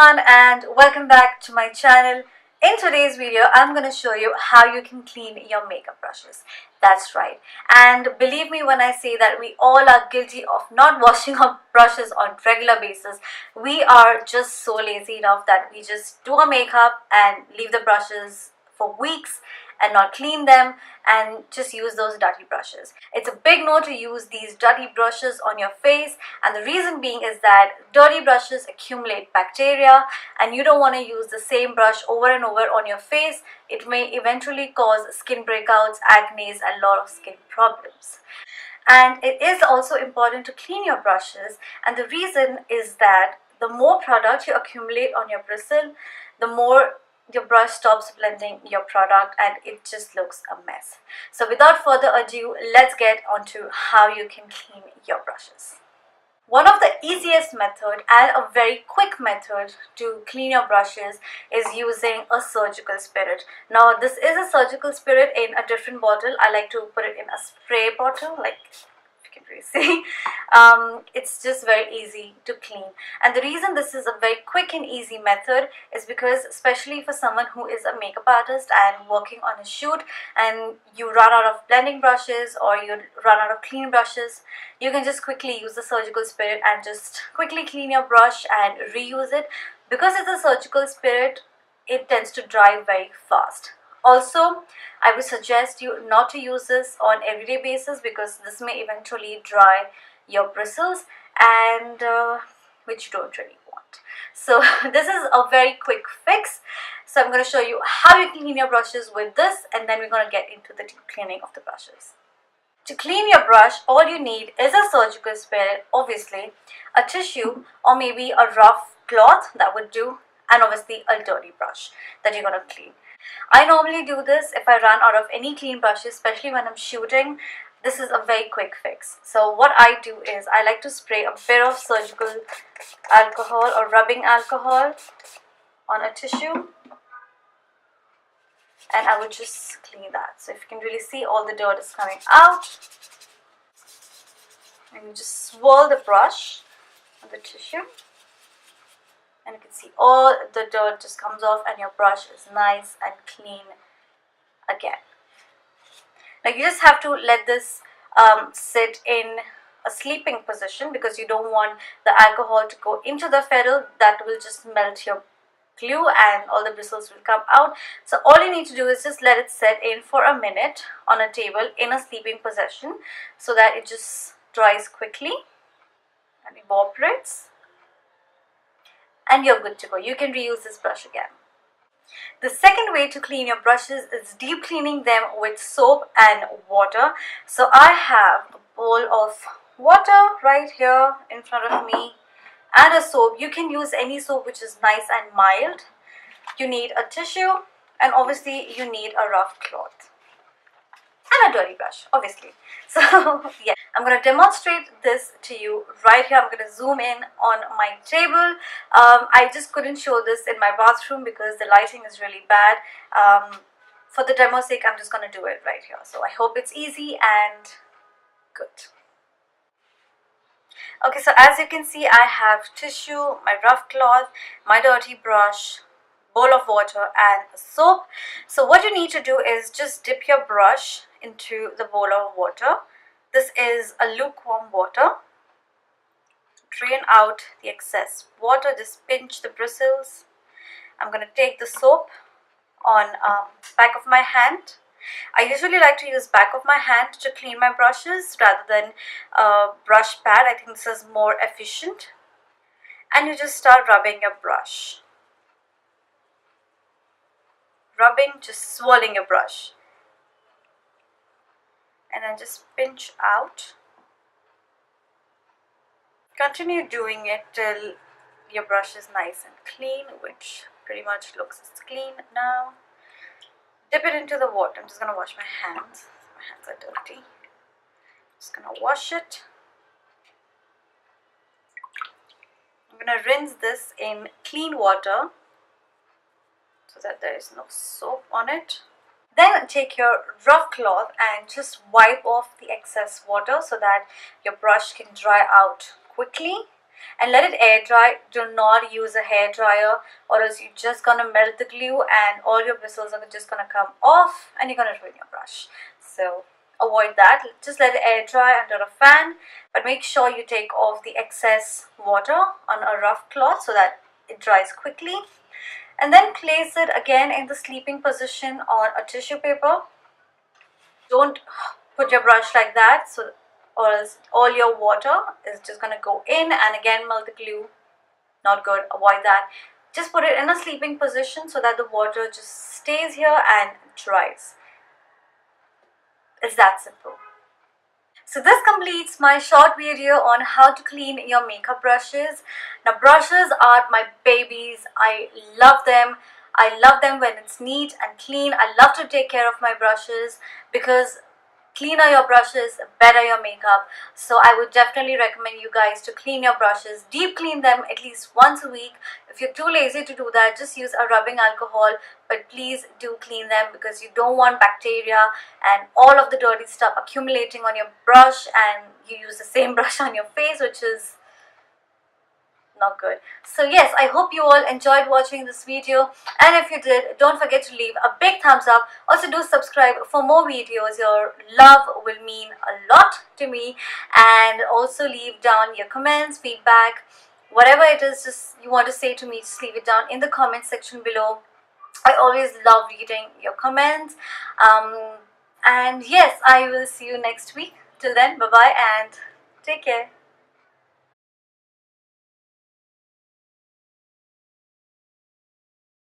everyone and welcome back to my channel. In today's video, I'm going to show you how you can clean your makeup brushes. That's right. And believe me when I say that we all are guilty of not washing our brushes on regular basis. We are just so lazy enough that we just do our makeup and leave the brushes for weeks and not clean them and just use those dirty brushes. It's a big no to use these dirty brushes on your face, and the reason being is that dirty brushes accumulate bacteria and you don't want to use the same brush over and over on your face. It may eventually cause skin breakouts, acne and a lot of skin problems. And it is also important to clean your brushes, and the reason is that the more product you accumulate on your bristle, the more your brush stops blending your product and it just looks a mess. So without further ado, let's get on to how you can clean your brushes. One of the easiest method and a very quick method to clean your brushes is using a surgical spirit. Now this is a surgical spirit in a different bottle. I like to put it in a spray bottle, like you can really see. It's just very easy to clean, and the reason this is a very quick and easy method is because, especially for someone who is a makeup artist and working on a shoot and you run out of blending brushes or you run out of clean brushes, you can just quickly use the surgical spirit and just quickly clean your brush and reuse it. Because it's a surgical spirit, it tends to dry very fast. Also, I would suggest you not to use this on everyday basis because this may eventually dry your bristles, and which you don't really want. So this is a very quick fix. So I'm going to show you how you clean your brushes with this, and then we're going to get into the deep cleaning of the brushes. To clean your brush, all you need is a surgical spirit, obviously, a tissue or maybe a rough cloth, that would do, and obviously a dirty brush that you're going to clean. I normally do this if I run out of any clean brushes, especially when I'm shooting. This is a very quick fix. So what I do is I like to spray a bit of surgical alcohol or rubbing alcohol on a tissue, and I would just clean that. So if you can really see, all the dirt is coming out, and you just swirl the brush on the tissue, and you can see all the dirt just comes off and your brush is nice and clean again. Now you just have to let this sit in a sleeping position because you don't want the alcohol to go into the ferrule. That will just melt your glue and all the bristles will come out. So all you need to do is just let it set in for a minute on a table in a sleeping position so that it just dries quickly and evaporates, and you're good to go. You can reuse this brush again. The second way to clean your brushes is deep cleaning them with soap and water. So I have a bowl of water right here in front of me and a soap. You can use any soap which is nice and mild. You need a tissue, and obviously you need a rough cloth and a dirty brush, obviously. So yeah, I'm going to demonstrate this to you right here. I'm going to zoom in on my table. I just couldn't show this in my bathroom because the lighting is really bad. For the demo's sake, I'm just going to do it right here. So I hope it's easy and good. Okay, so as you can see, I have tissue, my rough cloth, my dirty brush, bowl of water and soap. So what you need to do is just dip your brush into the bowl of water. This is a lukewarm water. Drain out the excess water, just pinch the bristles. I'm going to take the soap on back of my hand. I usually like to use back of my hand to clean my brushes rather than brush pad. I think this is more efficient. And you just start rubbing your brush. Rubbing, just swirling your brush, and then just pinch out. Continue doing it till your brush is nice and clean, which pretty much looks clean now. Dip it into the water. I'm just going to wash my hands. My hands are dirty. Just going to wash it. I'm going to rinse this in clean water so that there is no soap on it. Then take your rough cloth and just wipe off the excess water so that your brush can dry out quickly. and let it air dry. Do not use a hair dryer, or else you're just gonna melt the glue and all your bristles are just gonna come off and you're gonna ruin your brush. So avoid that. Just let it air dry under a fan, but make sure you take off the excess water on a rough cloth so that it dries quickly. And then place it again in the sleeping position on a tissue paper. Don't put your brush like that, so or else all your water is just gonna go in and again melt the glue. Not good. Avoid that. Just put it in a sleeping position so that the water just stays here and dries. It's that simple. So this completes my short video on how to clean your makeup brushes. Now brushes are my babies. I love them. I love them when it's neat and clean. I love to take care of my brushes because cleaner your brushes, better your makeup. So I would definitely recommend you guys to clean your brushes, deep clean them at least once a week. If you're too lazy to do that, just use a rubbing alcohol, but please do clean them because you don't want bacteria and all of the dirty stuff accumulating on your brush and you use the same brush on your face, which is not good. So yes, I hope you all enjoyed watching this video, and if you did, don't forget to leave a big thumbs up. Also do subscribe for more videos. Your love will mean a lot to me, and also leave down your comments, feedback, whatever it is just you want to say to me, just leave it down in the comment section below. I always love reading your comments. And yes, I will see you next week. Till then, bye bye and take care.